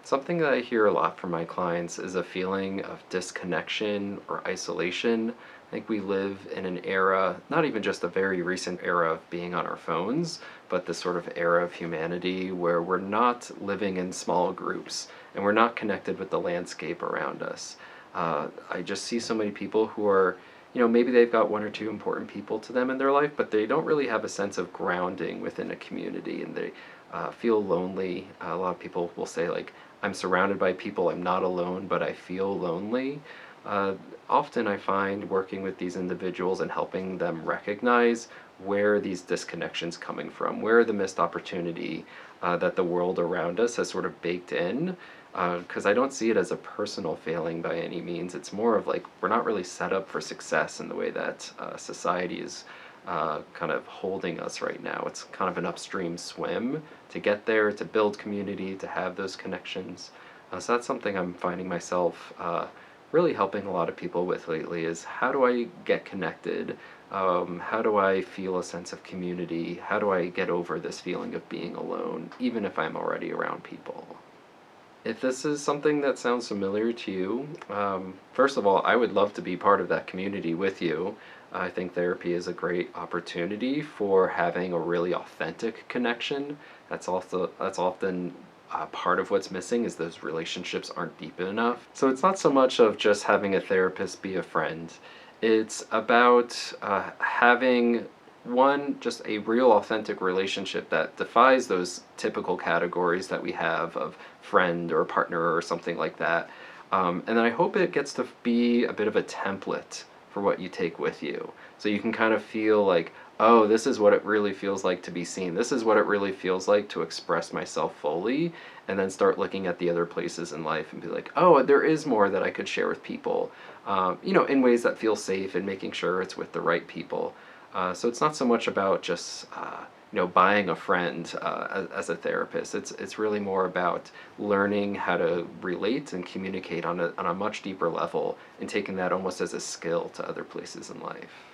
Something that I hear a lot from my clients is a feeling of disconnection or isolation. I think we live in an era, not even just a very recent era of being on our phones, but this sort of era of humanity where we're not living in small groups and we're not connected with the landscape around us. I just see so many people who are, maybe they've got one or two important people to them in their life, but they don't really have a sense of grounding within a community, and they feel lonely. A lot of people will say, like, I'm surrounded by people, I'm not alone, but I feel lonely. Uh, Often I find working with these individuals and helping them recognize where are these disconnections coming from, where the missed opportunity that the world around us has sort of baked in. Because I don't see it as a personal failing by any means. It's more of like we're not really set up for success in the way that society is kind of holding us right now. It's kind of an upstream swim to get there, to build community, to have those connections. So that's something I'm finding myself really helping a lot of people with lately is how do I get connected? How do I feel a sense of community? How do I get over this feeling of being alone, even if I'm already around people? If this is something that sounds familiar to you, first of all, I would love to be part of that community with you. I think therapy is a great opportunity for having a really authentic connection. That's often part of what's missing is those relationships aren't deep enough. So it's not so much of just having a therapist be a friend. It's about having one, just a real authentic relationship that defies those typical categories that we have of friend or partner or something like that. And then I hope it gets to be a bit of a template for what you take with you. So you can kind of feel like, oh, this is what it really feels like to be seen. This is what it really feels like to express myself fully. And then start looking at the other places in life and be like, oh, there is more that I could share with people, in ways that feel safe and making sure it's with the right people. So it's not so much about just buying a friend as a therapist. It's really more about learning how to relate and communicate on a much deeper level and taking that almost as a skill to other places in life.